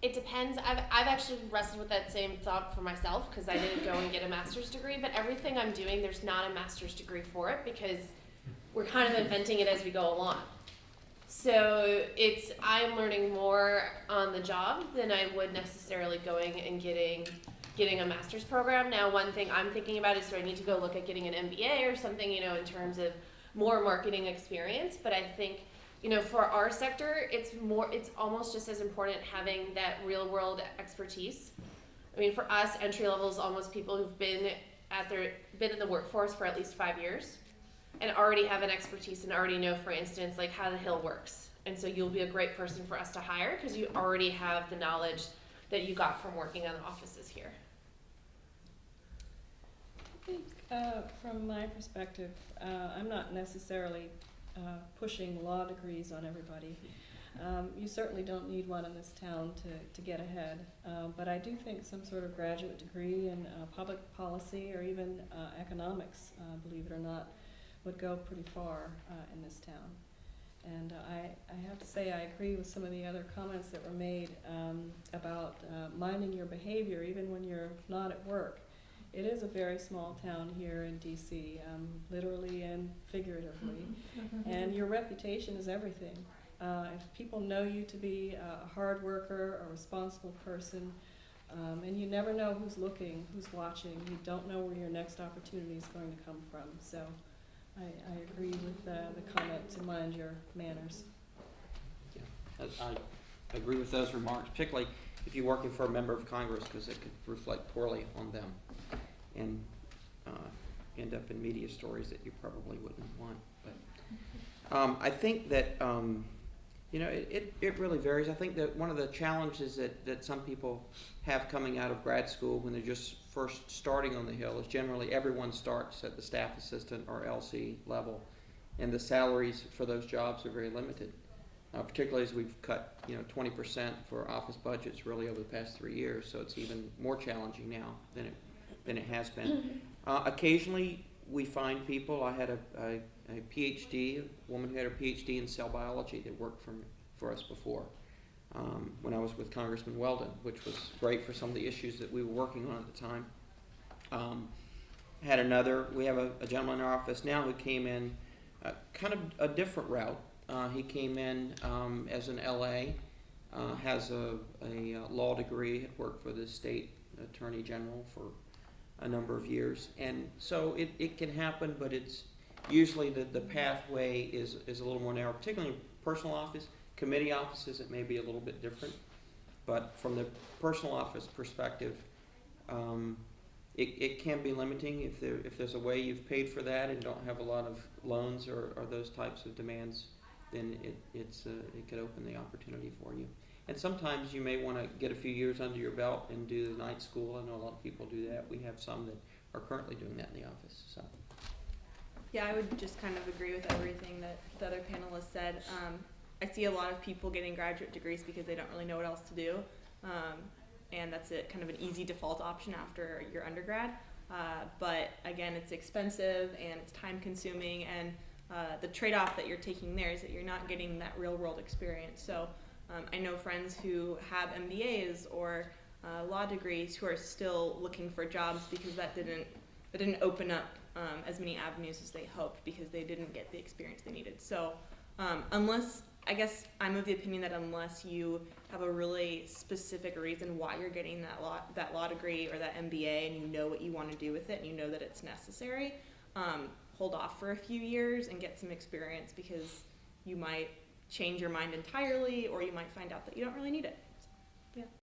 It depends. I've actually wrestled with that same thought for myself because I didn't go and get a master's degree, but everything I'm doing, there's not a master's degree for it because we're kind of inventing it as we go along. So I'm learning more on the job than I would necessarily going and getting a master's program. Now, one thing I'm thinking about is, do I need to go look at getting an MBA or something, in terms of more marketing experience? But I think, for our sector, it's almost just as important having that real world expertise. I mean, for us, entry level is almost people who've been in the workforce for at least 5 years and already have an expertise and already know, for instance, like how the Hill works. And so you'll be a great person for us to hire because you already have the knowledge that you got from working on the offices here. I think from my perspective, I'm not necessarily pushing law degrees on everybody. You certainly don't need one in this town to get ahead, but I do think some sort of graduate degree in public policy or even economics, believe it or not, would go pretty far in this town. And I have to say I agree with some of the other comments that were made about minding your behavior even when you're not at work. It is a very small town here in DC, literally and figuratively, and your reputation is everything. If people know you to be a hard worker, a responsible person, and you never know who's looking, who's watching, you don't know where your next opportunity is going to come from. So I agree with the comment to mind your manners. Yeah, I agree with those remarks, particularly if you're working for a member of Congress, because it could reflect poorly on them and end up in media stories that you probably wouldn't want. But I think that it really varies. I think that one of the challenges that some people have coming out of grad school when they're just first starting on the Hill is generally everyone starts at the staff assistant or LC level, and the salaries for those jobs are very limited. Particularly as we've cut 20% for office budgets really over the past 3 years, so it's even more challenging now than it has been. Occasionally we find people. I had a PhD, a woman who had her PhD in cell biology that worked for us before when I was with Congressman Weldon, which was great for some of the issues that we were working on at the time. We have a gentleman in our office now who came in kind of a different route. He came in as an LA, has a law degree, had worked for the state attorney general for a number of years, and so it can happen, but it's usually the pathway is a little more narrow, particularly in personal office. Committee offices, it may be a little bit different, but from the personal office perspective, it can be limiting if there's a way you've paid for that and don't have a lot of loans or those types of demands, then it could open the opportunity for you. And sometimes you may want to get a few years under your belt and do the night school. I know a lot of people do that. We have some that are currently doing that in the office. So. Yeah, I would just kind of agree with everything that the other panelists said. I see a lot of people getting graduate degrees because they don't really know what else to do, and that's kind of an easy default option after your undergrad. But again, it's expensive and it's time consuming, and the trade-off that you're taking there is that you're not getting that real-world experience. So I know friends who have MBAs or law degrees who are still looking for jobs because that didn't open up as many avenues as they hoped because they didn't get the experience they needed. So I guess I'm of the opinion that unless you have a really specific reason why you're getting that law degree or that MBA and you know what you want to do with it and you know that it's necessary, hold off for a few years and get some experience because you might change your mind entirely or you might find out that you don't really need it.